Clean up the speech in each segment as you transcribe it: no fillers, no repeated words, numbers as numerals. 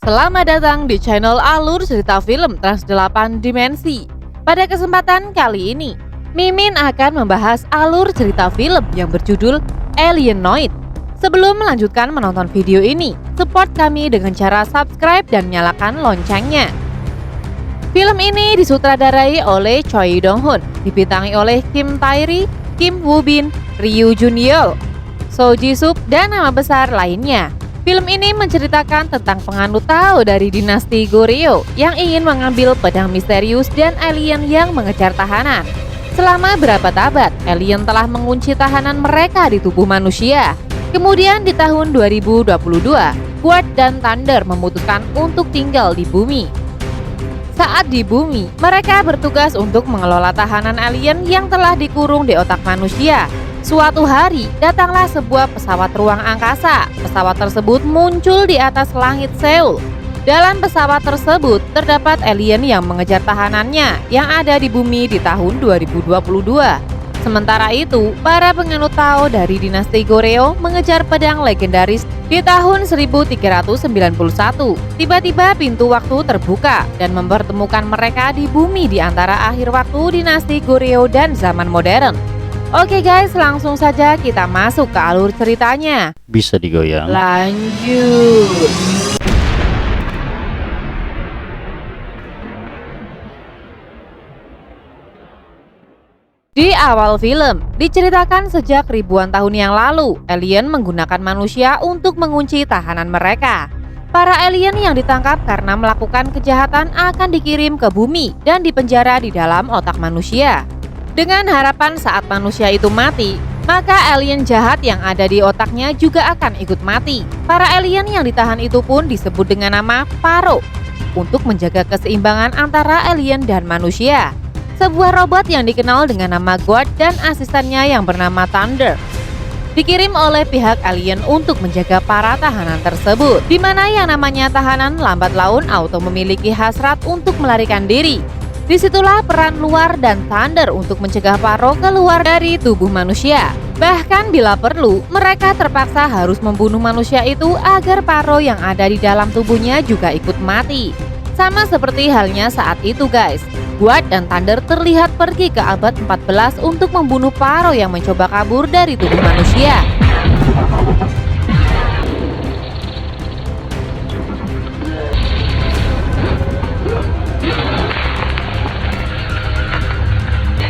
Selamat datang di channel Alur Cerita Film Trans 8 Dimensi. Pada kesempatan kali ini, Mimin akan membahas alur cerita film yang berjudul Alienoid. Sebelum melanjutkan menonton video ini, support kami dengan cara subscribe dan nyalakan loncengnya. Film ini disutradarai oleh Choi Dong-hoon, dibintangi oleh Kim Tae-ri, Kim Woo-bin, Ryu Jun-yeol, So Ji-sub, dan nama besar lainnya. Film ini menceritakan tentang penganut Tao dari dinasti Goryeo yang ingin mengambil pedang misterius dan alien yang mengejar tahanan. Selama berabad-abad, alien telah mengunci tahanan mereka di tubuh manusia. Kemudian di tahun 2022, God dan Thunder memutuskan untuk tinggal di bumi. Saat di bumi, mereka bertugas untuk mengelola tahanan alien yang telah dikurung di otak manusia. Suatu hari, datanglah sebuah pesawat ruang angkasa. Pesawat tersebut muncul di atas langit Seoul. Dalam pesawat tersebut, terdapat alien yang mengejar tahanannya yang ada di bumi di tahun 2022. Sementara itu, para penganut Tao dari dinasti Goryeo mengejar pedang legendaris di tahun 1391. Tiba-tiba pintu waktu terbuka dan mempertemukan mereka di bumi di antara akhir waktu dinasti Goryeo dan zaman modern. Oke guys, langsung saja kita masuk ke alur ceritanya. Bisa digoyang. Lanjut. Di awal film, diceritakan sejak ribuan tahun yang lalu, alien menggunakan manusia untuk mengunci tahanan mereka. Para alien yang ditangkap karena melakukan kejahatan akan dikirim ke bumi dan dipenjara di dalam otak manusia. Dengan harapan saat manusia itu mati, maka alien jahat yang ada di otaknya juga akan ikut mati. Para alien yang ditahan itu pun disebut dengan nama Paro untuk menjaga keseimbangan antara alien dan manusia. Sebuah robot yang dikenal dengan nama God dan asistennya yang bernama Thunder dikirim oleh pihak alien untuk menjaga para tahanan tersebut, di mana yang namanya tahanan lambat laun auto memiliki hasrat untuk melarikan diri. Disitulah peran luar dan Thunder untuk mencegah Paro keluar dari tubuh manusia. Bahkan bila perlu, mereka terpaksa harus membunuh manusia itu agar Paro yang ada di dalam tubuhnya juga ikut mati. Sama seperti halnya saat itu guys, God dan Thunder terlihat pergi ke abad 14 untuk membunuh Paro yang mencoba kabur dari tubuh manusia.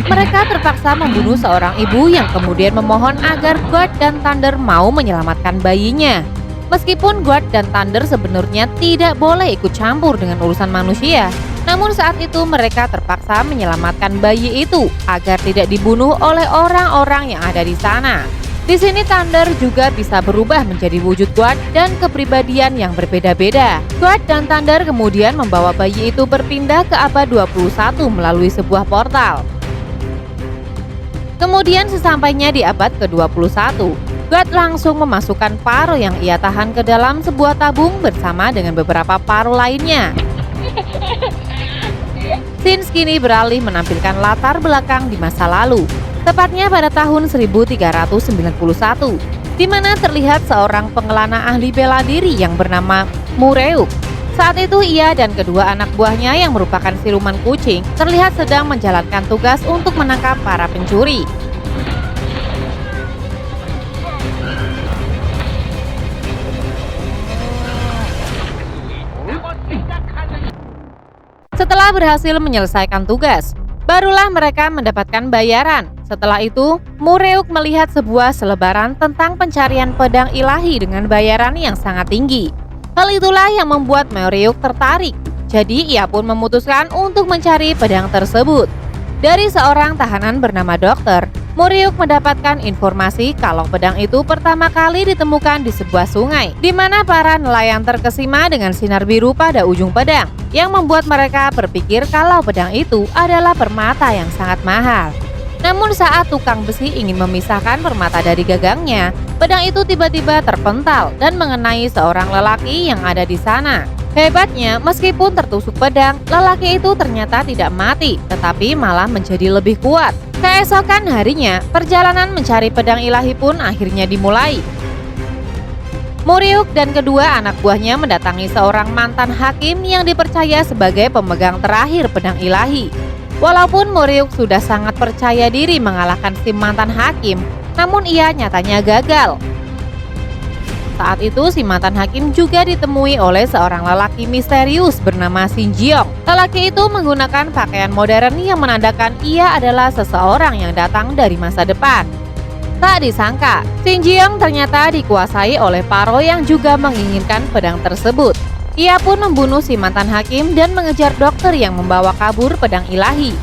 Mereka terpaksa membunuh seorang ibu yang kemudian memohon agar God dan Thunder mau menyelamatkan bayinya. Meskipun God dan Thunder sebenarnya tidak boleh ikut campur dengan urusan manusia, namun saat itu mereka terpaksa menyelamatkan bayi itu agar tidak dibunuh oleh orang-orang yang ada di sana. Di sini Thunder juga bisa berubah menjadi wujud God dan kepribadian yang berbeda-beda. God dan Thunder kemudian membawa bayi itu berpindah ke abad 21 melalui sebuah portal. Kemudian sesampainya di abad ke-21, God langsung memasukkan Paro yang ia tahan ke dalam sebuah tabung bersama dengan beberapa Paro lainnya. Scene kini beralih menampilkan latar belakang di masa lalu, tepatnya pada tahun 1391, di mana terlihat seorang pengelana ahli bela diri yang bernama Mureuk. Saat itu ia dan kedua anak buahnya yang merupakan siluman kucing terlihat sedang menjalankan tugas untuk menangkap para pencuri. Setelah berhasil menyelesaikan tugas, barulah mereka mendapatkan bayaran. Setelah itu, Mureuk melihat sebuah selebaran tentang pencarian pedang ilahi dengan bayaran yang sangat tinggi. Hal itulah yang membuat Mureuk tertarik. Jadi ia pun memutuskan untuk mencari pedang tersebut. Dari seorang tahanan bernama Dokter, Mureuk mendapatkan informasi kalau pedang itu pertama kali ditemukan di sebuah sungai, di mana para nelayan terkesima dengan sinar biru pada ujung pedang, yang membuat mereka berpikir kalau pedang itu adalah permata yang sangat mahal. Namun saat tukang besi ingin memisahkan permata dari gagangnya, pedang itu tiba-tiba terpental dan mengenai seorang lelaki yang ada di sana. Hebatnya, meskipun tertusuk pedang, lelaki itu ternyata tidak mati, tetapi malah menjadi lebih kuat. Keesokan harinya, perjalanan mencari pedang ilahi pun akhirnya dimulai. Muriuk dan kedua anak buahnya mendatangi seorang mantan hakim yang dipercaya sebagai pemegang terakhir pedang ilahi. Walaupun Muriuk sudah sangat percaya diri mengalahkan si mantan hakim, namun ia nyatanya gagal. Saat itu si mantan hakim juga ditemui oleh seorang lelaki misterius bernama Shin Jiong. Lelaki itu menggunakan pakaian modern yang menandakan ia adalah seseorang yang datang dari masa depan. Tak disangka, Shin Jiong ternyata dikuasai oleh Paro yang juga menginginkan pedang tersebut. Ia pun membunuh si mantan hakim dan mengejar dokter yang membawa kabur pedang ilahi.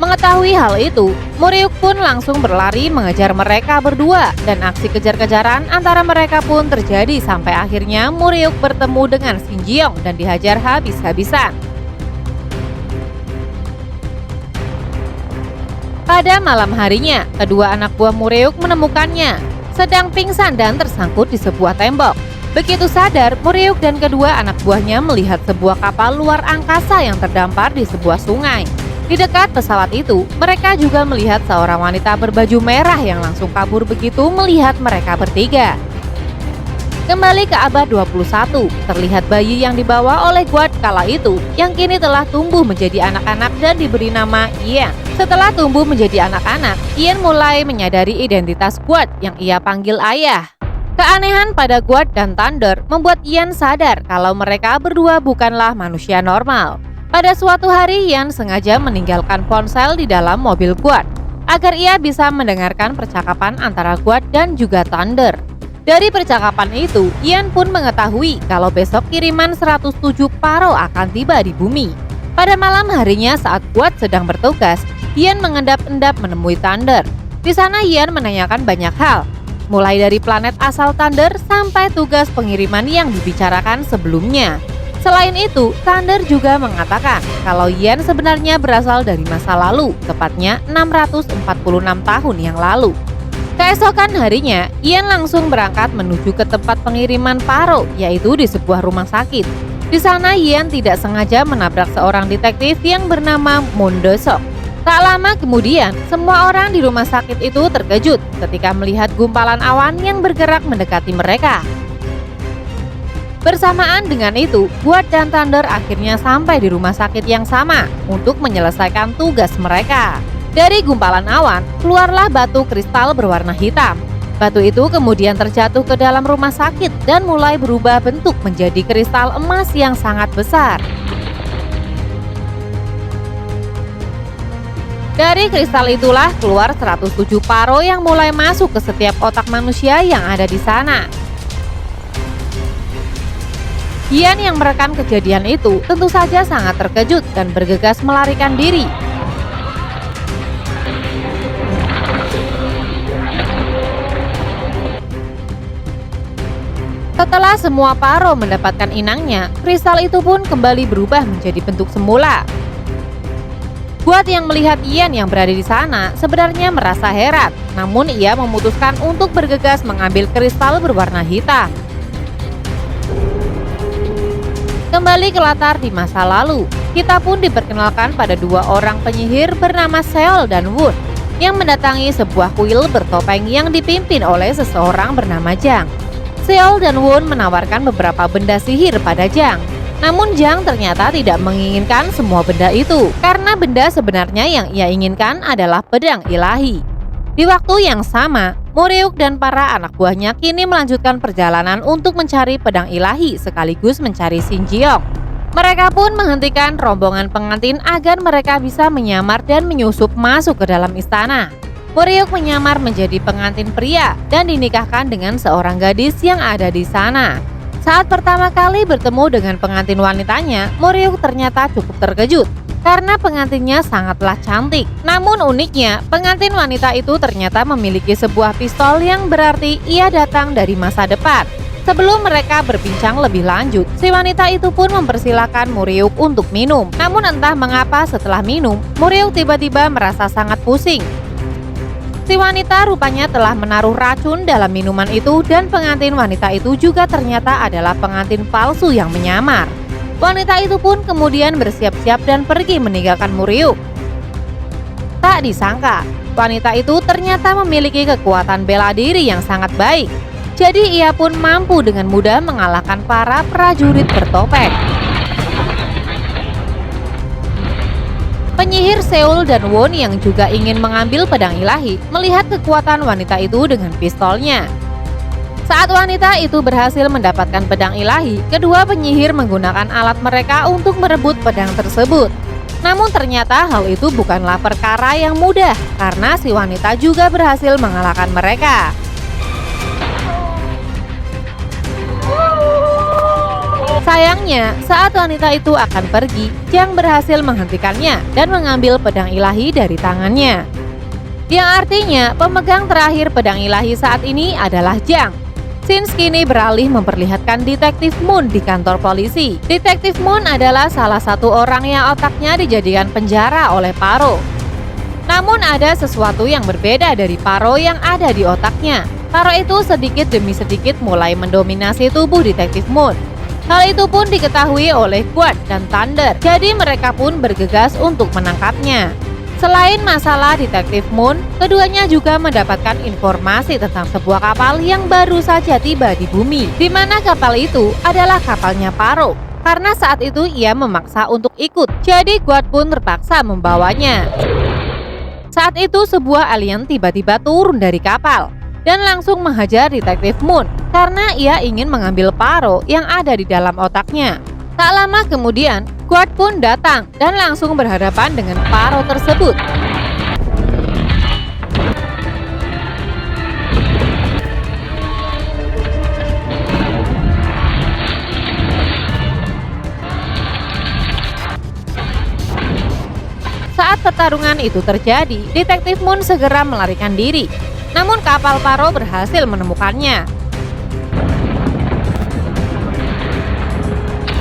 Mengetahui hal itu, Muriuk pun langsung berlari mengejar mereka berdua dan aksi kejar-kejaran antara mereka pun terjadi sampai akhirnya Muriuk bertemu dengan Shin Jiong dan dihajar habis-habisan. Pada malam harinya, kedua anak buah Muriuk menemukannya sedang pingsan dan tersangkut di sebuah tembok. Begitu sadar, Muriuk dan kedua anak buahnya melihat sebuah kapal luar angkasa yang terdampar di sebuah sungai. Di dekat pesawat itu, mereka juga melihat seorang wanita berbaju merah yang langsung kabur begitu melihat mereka bertiga. Kembali ke abad 21, terlihat bayi yang dibawa oleh Guard kala itu yang kini telah tumbuh menjadi anak-anak dan diberi nama Ian. Setelah tumbuh menjadi anak-anak, Ian mulai menyadari identitas Guard yang ia panggil ayah. Keanehan pada Guard dan Thunder membuat Ian sadar kalau mereka berdua bukanlah manusia normal. Pada suatu hari, Ian sengaja meninggalkan ponsel di dalam mobil Guard agar ia bisa mendengarkan percakapan antara Guard dan juga Thunder. Dari percakapan itu, Ian pun mengetahui kalau besok kiriman 107 Paro akan tiba di bumi. Pada malam harinya saat Guard sedang bertugas, Ian mengendap-endap menemui Thunder. Di sana Ian menanyakan banyak hal, mulai dari planet asal Thunder sampai tugas pengiriman yang dibicarakan sebelumnya. Selain itu, Thunder juga mengatakan kalau Ian sebenarnya berasal dari masa lalu, tepatnya 646 tahun yang lalu. Keesokan harinya, Ian langsung berangkat menuju ke tempat pengiriman Paro, yaitu di sebuah rumah sakit. Di sana Ian tidak sengaja menabrak seorang detektif yang bernama Moon Do-sok. Tak lama kemudian, semua orang di rumah sakit itu terkejut ketika melihat gumpalan awan yang bergerak mendekati mereka. Bersamaan dengan itu, Guard dan Thunder akhirnya sampai di rumah sakit yang sama untuk menyelesaikan tugas mereka. Dari gumpalan awan, keluarlah batu kristal berwarna hitam. Batu itu kemudian terjatuh ke dalam rumah sakit dan mulai berubah bentuk menjadi kristal emas yang sangat besar. Dari kristal itulah keluar 107 Paro yang mulai masuk ke setiap otak manusia yang ada di sana. Ian yang merekam kejadian itu tentu saja sangat terkejut dan bergegas melarikan diri. Setelah semua Paro mendapatkan inangnya, kristal itu pun kembali berubah menjadi bentuk semula. Guard yang melihat Ian yang berada di sana sebenarnya merasa heran, namun ia memutuskan untuk bergegas mengambil kristal berwarna hitam. Kembali ke latar di masa lalu, kita pun diperkenalkan pada dua orang penyihir bernama Seol dan Woon yang mendatangi sebuah kuil bertopeng yang dipimpin oleh seseorang bernama Jang. Seol dan Woon menawarkan beberapa benda sihir pada Jang. Namun Jang ternyata tidak menginginkan semua benda itu karena benda sebenarnya yang ia inginkan adalah pedang ilahi. Di waktu yang sama, Muriuk dan para anak buahnya kini melanjutkan perjalanan untuk mencari pedang ilahi sekaligus mencari Shin Jiong. Mereka pun menghentikan rombongan pengantin agar mereka bisa menyamar dan menyusup masuk ke dalam istana. Muriuk menyamar menjadi pengantin pria dan dinikahkan dengan seorang gadis yang ada di sana. Saat pertama kali bertemu dengan pengantin wanitanya, Muriuk ternyata cukup terkejut karena pengantinnya sangatlah cantik. Namun uniknya, pengantin wanita itu ternyata memiliki sebuah pistol yang berarti ia datang dari masa depan. Sebelum mereka berbincang lebih lanjut, si wanita itu pun mempersilahkan Muriuk untuk minum. Namun entah mengapa setelah minum, Muriuk tiba-tiba merasa sangat pusing. Si wanita rupanya telah menaruh racun dalam minuman itu dan pengantin wanita itu juga ternyata adalah pengantin palsu yang menyamar. Wanita itu pun kemudian bersiap-siap dan pergi meninggalkan Muriuk. Tak disangka, Wanita itu ternyata memiliki kekuatan bela diri yang sangat baik. Jadi ia pun mampu dengan mudah mengalahkan para prajurit bertopeng. Penyihir Seul dan Won yang juga ingin mengambil pedang ilahi melihat kekuatan wanita itu dengan pistolnya. Saat wanita itu berhasil mendapatkan pedang ilahi, kedua penyihir menggunakan alat mereka untuk merebut pedang tersebut. Namun ternyata hal itu bukanlah perkara yang mudah karena si wanita juga berhasil mengalahkan mereka. Sayangnya, saat wanita itu akan pergi, Jiang berhasil menghentikannya dan mengambil pedang ilahi dari tangannya. Yang artinya, pemegang terakhir pedang ilahi saat ini adalah Jiang. Scene kini beralih memperlihatkan Detektif Moon di kantor polisi. Detektif Moon adalah salah satu orang yang otaknya dijadikan penjara oleh Paro. Namun ada sesuatu yang berbeda dari Paro yang ada di otaknya. Paro itu sedikit demi sedikit mulai mendominasi tubuh Detektif Moon. Hal itu pun diketahui oleh Guard dan Thunder, jadi mereka pun bergegas untuk menangkapnya. Selain masalah Detektif Moon, keduanya juga mendapatkan informasi tentang sebuah kapal yang baru saja tiba di bumi, di mana kapal itu adalah kapalnya Paro. Karena saat itu ia memaksa untuk ikut, jadi Guard pun terpaksa membawanya. Saat itu sebuah alien tiba-tiba turun dari kapal dan langsung menghajar Detektif Moon karena ia ingin mengambil Paro yang ada di dalam otaknya. Tak lama kemudian, Guard pun datang dan langsung berhadapan dengan Paro tersebut. Saat pertarungan itu terjadi, Detektif Moon segera melarikan diri. Namun kapal Paro berhasil menemukannya.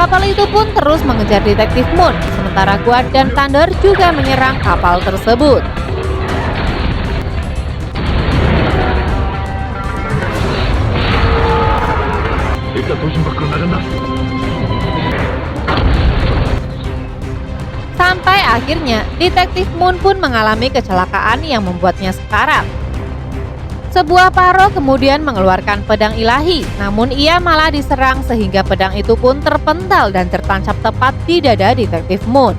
Kapal itu pun terus mengejar Detektif Moon, sementara Guard dan Thunder juga menyerang kapal tersebut. Sampai akhirnya, Detektif Moon pun mengalami kecelakaan yang membuatnya sekarat. Sebuah Paro kemudian mengeluarkan pedang ilahi, namun ia malah diserang sehingga pedang itu pun terpental dan tertancap tepat di dada Detektif Moon.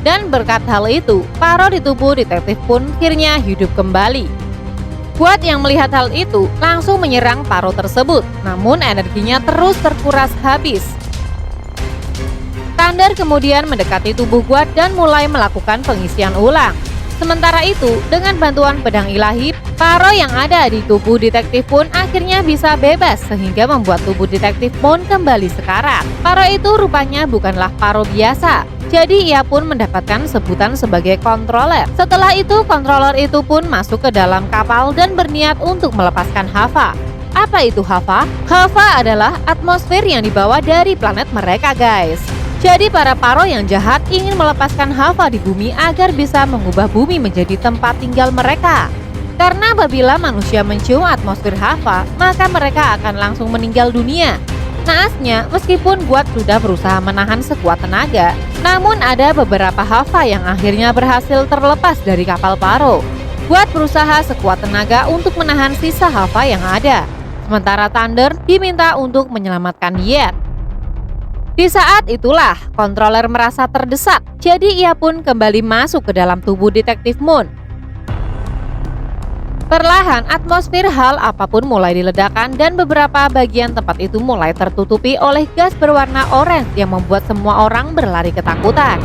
Dan berkat hal itu, Paro di tubuh Detektif pun akhirnya hidup kembali. Guard yang melihat hal itu langsung menyerang Paro tersebut, namun energinya terus terkuras habis. Thunder kemudian mendekati tubuh Guard dan mulai melakukan pengisian ulang. Sementara itu, dengan bantuan pedang ilahi, Paro yang ada di tubuh Detektif pun akhirnya bisa bebas sehingga membuat tubuh Detektif Moon kembali sekarat. Paro itu rupanya bukanlah Paro biasa, jadi ia pun mendapatkan sebutan sebagai controller. Setelah itu, controller itu pun masuk ke dalam kapal dan berniat untuk melepaskan Hava. Apa itu Hava? Hava adalah atmosfer yang dibawa dari planet mereka, guys. Jadi para Paro yang jahat ingin melepaskan Hava di bumi agar bisa mengubah bumi menjadi tempat tinggal mereka. Karena apabila manusia mencium atmosfer Hava, maka mereka akan langsung meninggal dunia. Naasnya, meskipun Guard sudah berusaha menahan sekuat tenaga, namun ada beberapa Hava yang akhirnya berhasil terlepas dari kapal Paro. Guard berusaha sekuat tenaga untuk menahan sisa Hava yang ada. Sementara Thunder diminta untuk menyelamatkan Yen. Di saat itulah, controller merasa terdesak, jadi ia pun kembali masuk ke dalam tubuh Detektif Moon. Perlahan, atmosfer hal apapun mulai diledakkan dan beberapa bagian tempat itu mulai tertutupi oleh gas berwarna oranye yang membuat semua orang berlari ketakutan.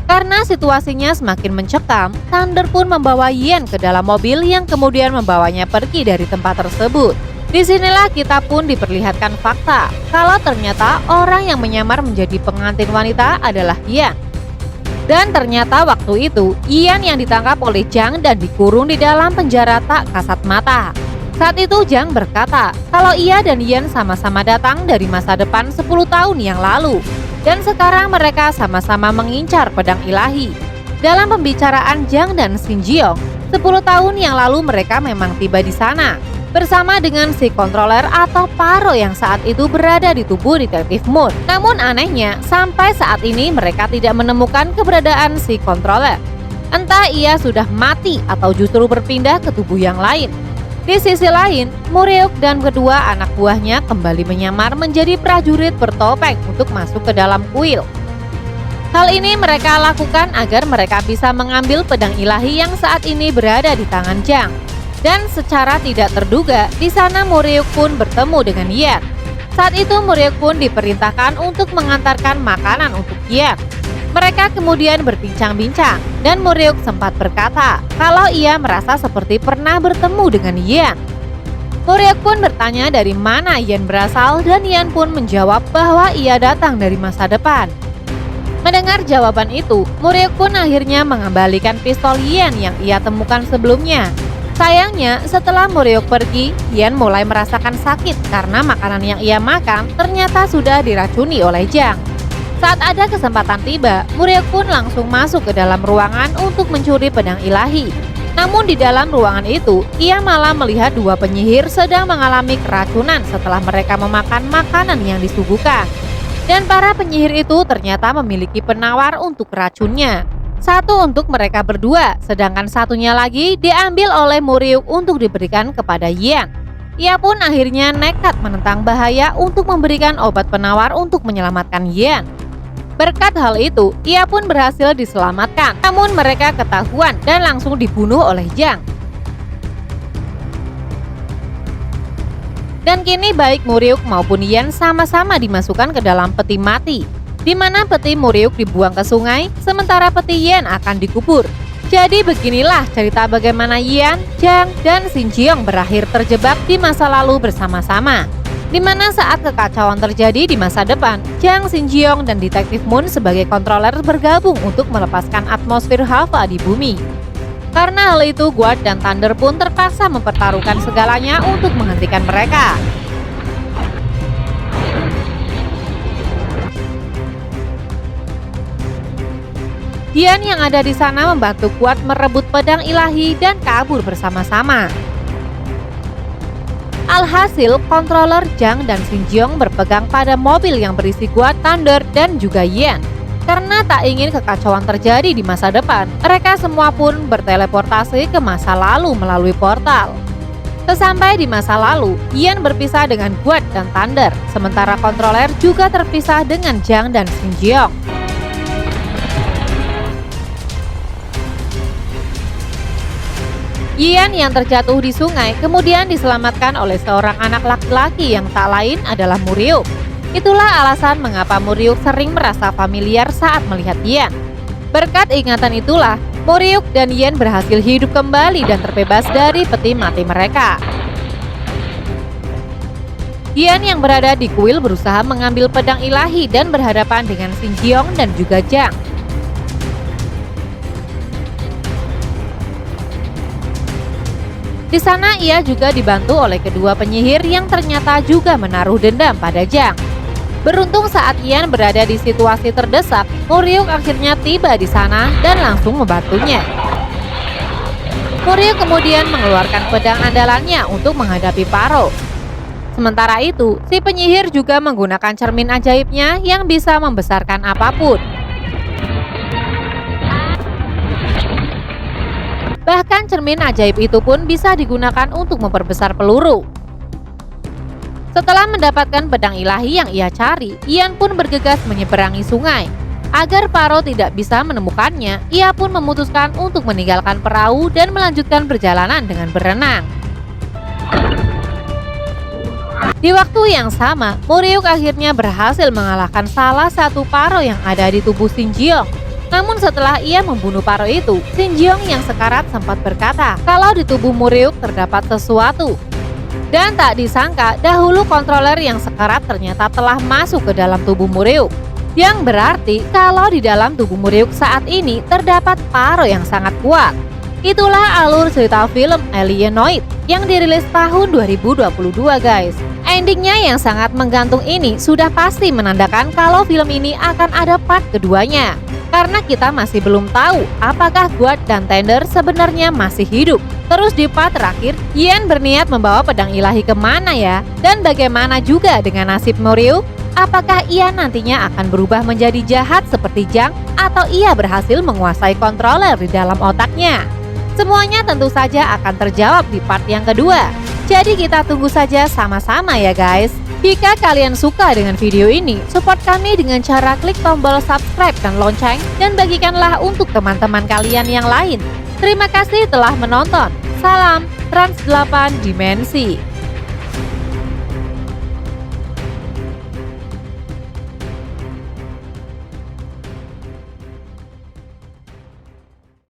Karena situasinya semakin mencekam, Thunder pun membawa Yen ke dalam mobil yang kemudian membawanya pergi dari tempat tersebut. Disinilah kita pun diperlihatkan fakta kalau ternyata orang yang menyamar menjadi pengantin wanita adalah Yen. Dan ternyata waktu itu Yen yang ditangkap oleh Jiang dan dikurung di dalam penjara tak kasat mata. Saat itu Jiang berkata kalau ia dan Yen sama-sama datang dari masa depan 10 tahun yang lalu. Dan sekarang mereka sama-sama mengincar pedang ilahi. Dalam pembicaraan Jiang dan Shin Jiong, 10 tahun yang lalu mereka memang tiba di sana. bersama dengan si controller atau Paro yang saat itu berada di tubuh Detektif Moon. Namun anehnya, sampai saat ini mereka tidak menemukan keberadaan si controller. Entah ia sudah mati atau justru berpindah ke tubuh yang lain. Di sisi lain, Morihuk dan kedua anak buahnya kembali menyamar menjadi prajurit bertopeng untuk masuk ke dalam kuil. Hal ini mereka lakukan agar mereka bisa mengambil pedang ilahi yang saat ini berada di tangan Jang. Dan secara tidak terduga, di sana Morihuk pun bertemu dengan Yan. Saat itu Morihuk pun diperintahkan untuk mengantarkan makanan untuk Yan. Mereka kemudian berbincang-bincang dan Morihuk sempat berkata kalau ia merasa seperti pernah bertemu dengan Yan. Morihuk pun bertanya dari mana Yan berasal dan Yan pun menjawab bahwa ia datang dari masa depan. Mendengar jawaban itu, Morihuk pun akhirnya mengembalikan pistol Yan yang ia temukan sebelumnya. Sayangnya, setelah Morihuk pergi, Yan mulai merasakan sakit karena makanan yang ia makan ternyata sudah diracuni oleh Jang. Saat ada kesempatan tiba, Morihuk pun langsung masuk ke dalam ruangan untuk mencuri pedang ilahi. Namun di dalam ruangan itu, ia malah melihat dua penyihir sedang mengalami keracunan setelah mereka memakan makanan yang disuguhkan. Dan para penyihir itu ternyata memiliki penawar untuk racunnya. Satu untuk mereka berdua, sedangkan satunya lagi diambil oleh Morihuk untuk diberikan kepada Yan. Ia pun akhirnya nekat menentang bahaya untuk memberikan obat penawar untuk menyelamatkan Yan. Berkat hal itu, ia pun berhasil diselamatkan. Namun mereka ketahuan dan langsung dibunuh oleh Jang. Dan kini baik Morihuk maupun Yan sama-sama dimasukkan ke dalam peti mati, di mana peti Morihuk dibuang ke sungai, sementara peti Yan akan dikubur. Jadi beginilah cerita bagaimana Yan, Jang, dan Shin Jiong berakhir terjebak di masa lalu bersama-sama. Di mana saat kekacauan terjadi di masa depan, Jang, Shin Jiong, dan Detektif Moon sebagai controller bergabung untuk melepaskan atmosfer Hava di bumi. Karena hal itu, Guard dan Thunder pun terpaksa mempertaruhkan segalanya untuk menghentikan mereka. Yan yang ada di sana membantu Guard merebut pedang ilahi dan kabur bersama-sama. Alhasil, controller Jang dan Shin Jiong berpegang pada mobil yang berisi Guard, Thunder, dan juga Yan. Karena tak ingin kekacauan terjadi di masa depan, mereka semua pun berteleportasi ke masa lalu melalui portal. Sesampai di masa lalu, Yan berpisah dengan Guard dan Thunder, sementara controller juga terpisah dengan Jang dan Shin Jiong. Yan yang terjatuh di sungai kemudian diselamatkan oleh seorang anak laki-laki yang tak lain adalah Morihuk. Itulah alasan mengapa Morihuk sering merasa familiar saat melihat Yan. Berkat ingatan itulah, Morihuk dan Yan berhasil hidup kembali dan terbebas dari peti mati mereka. Yan yang berada di kuil berusaha mengambil pedang ilahi dan berhadapan dengan Shin Jiong dan juga Jang. Di sana ia juga dibantu oleh kedua penyihir yang ternyata juga menaruh dendam pada Jang. Beruntung saat Yan berada di situasi terdesak, Morihuk akhirnya tiba di sana dan langsung membantunya. Morihuk kemudian mengeluarkan pedang andalannya untuk menghadapi Paro. Sementara itu, si penyihir juga menggunakan cermin ajaibnya yang bisa membesarkan apapun. Bahkan cermin ajaib itu pun bisa digunakan untuk memperbesar peluru. Setelah mendapatkan pedang ilahi yang ia cari, Yan pun bergegas menyeberangi sungai. Agar Paro tidak bisa menemukannya, ia pun memutuskan untuk meninggalkan perahu dan melanjutkan perjalanan dengan berenang. Di waktu yang sama, Morihuk akhirnya berhasil mengalahkan salah satu Paro yang ada di tubuh Shin Jiong. Namun setelah ia membunuh Paro itu, Shin Jiong yang sekarat sempat berkata kalau di tubuh Morihuk terdapat sesuatu. Dan tak disangka, dahulu controller yang sekarat ternyata telah masuk ke dalam tubuh Morihuk. Yang berarti kalau di dalam tubuh Morihuk saat ini terdapat Paro yang sangat kuat. Itulah alur cerita film Alienoid yang dirilis tahun 2022 guys. Endingnya yang sangat menggantung ini sudah pasti menandakan kalau film ini akan ada part keduanya. karena kita masih belum tahu apakah Guard dan Tender sebenarnya masih hidup. Terus di part terakhir, Yen berniat membawa pedang ilahi kemana ya? Dan bagaimana juga dengan nasib Moryu? Apakah ia nantinya akan berubah menjadi jahat seperti Jang atau ia berhasil menguasai kontroler di dalam otaknya? Semuanya tentu saja akan terjawab di part yang kedua. Jadi kita tunggu saja sama-sama ya guys. Jika kalian suka dengan video ini, support kami dengan cara klik tombol subscribe dan lonceng dan bagikanlah untuk teman-teman kalian yang lain. Terima kasih telah menonton. Salam Trans 8 Dimensi.